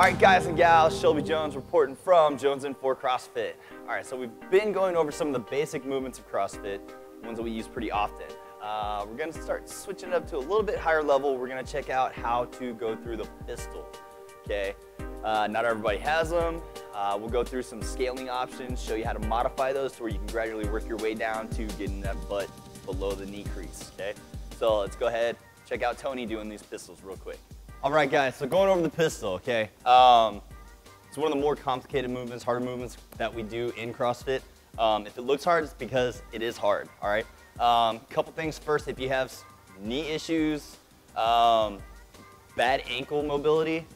All right, guys and gals, Shelby Jones reporting from JonesN for CrossFit. All right, so we've been going over some of the basic movements of CrossFit, ones that we use pretty often. We're gonna start switching it up to a little bit higher level. We're gonna check out how to go through the pistol, okay? Not everybody has them. We'll go through some scaling options, show you how to modify those to where you can gradually work your way down to getting that butt below the knee crease, okay? So let's go ahead, check out Tony doing these pistols real quick. All right, guys, so going over the pistol, okay? It's one of the more complicated movements, harder movements that we do in CrossFit. If it looks hard, it's because it is hard, all right? Couple things first, if you have knee issues, bad ankle mobility,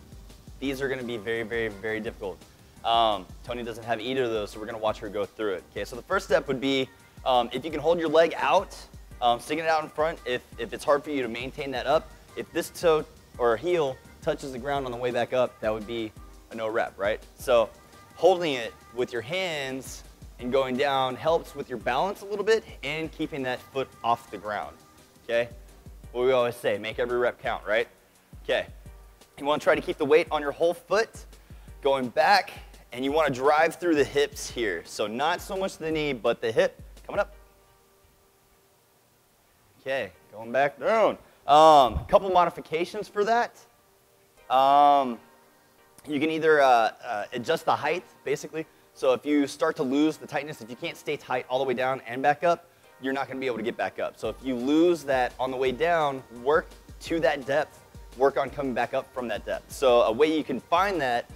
these are gonna be very, very, very difficult. Tony doesn't have either of those, so we're gonna watch her go through it. Okay, so the first step would be, if you can hold your leg out, sticking it out in front, if it's hard for you to maintain that up, if this toe or heel touches the ground on the way back up, that would be a no rep, right? So holding it with your hands and going down helps with your balance a little bit and keeping that foot off the ground, okay? What we always say, make every rep count, right? Okay, you wanna try to keep the weight on your whole foot, going back, and you wanna drive through the hips here. So not so much the knee, but the hip, coming up. Okay, going back down. Couple modifications for that. You can either adjust the height, basically. So if you start to lose the tightness, if you can't stay tight all the way down and back up, you're not gonna be able to get back up. So if you lose that on the way down, work to that depth, work on coming back up from that depth. So a way you can find that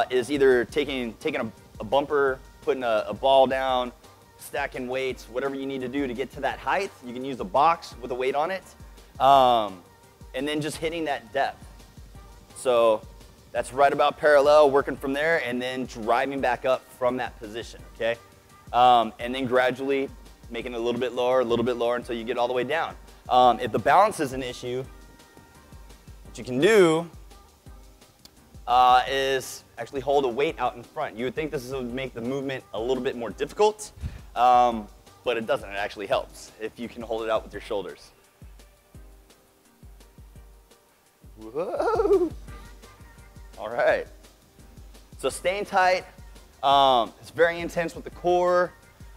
is either taking a bumper, putting a ball down, stacking weights, whatever you need to do to get to that height. You can use a box with a weight on it. And then just hitting that depth. So that's right about parallel, working from there, and then driving back up from that position, okay? And then gradually making it a little bit lower until you get all the way down. If the balance is an issue, what you can do is actually hold a weight out in front. You would think this would make the movement a little bit more difficult, but it doesn't. It actually helps if you can hold it out with your shoulders. Whoa. All right. So staying tight. It's very intense with the core.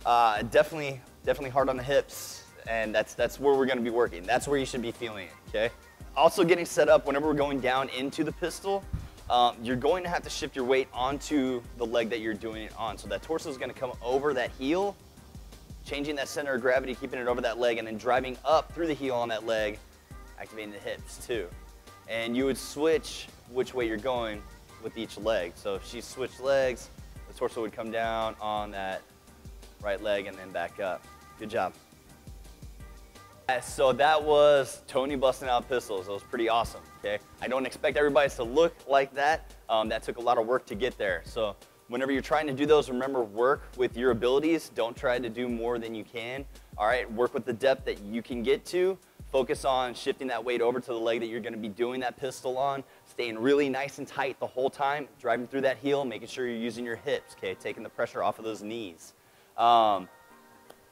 Definitely hard on the hips, and that's where we're going to be working. That's where you should be feeling it. Okay. Also, getting set up whenever we're going down into the pistol, you're going to have to shift your weight onto the leg that you're doing it on. So that torso is going to come over that heel, changing that center of gravity, keeping it over that leg, and then driving up through the heel on that leg, activating the hips too. And you would switch which way you're going with each leg. So if she switched legs, the torso would come down on that right leg and then back up. Good job. So that was Tony busting out pistols. That was pretty awesome, okay? I don't expect everybody to look like that. That took a lot of work to get there. So whenever you're trying to do those, remember, work with your abilities. Don't try to do more than you can. All right, work with the depth that you can get to. Focus on shifting that weight over to the leg that you're gonna be doing that pistol on, staying really nice and tight the whole time, driving through that heel, making sure you're using your hips, okay, taking the pressure off of those knees.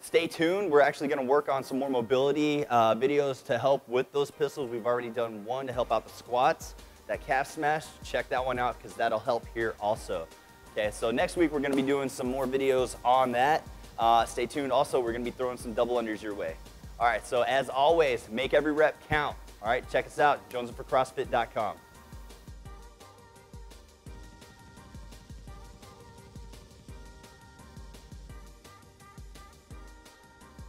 Stay tuned, we're actually gonna work on some more mobility videos to help with those pistols. We've already done one to help out the squats. That calf smash, check that one out because that'll help here also. Okay, so next week we're gonna be doing some more videos on that. Stay tuned, also we're gonna be throwing some double unders your way. All right, so as always, make every rep count. All right, check us out, JonesNforCrossFit.com.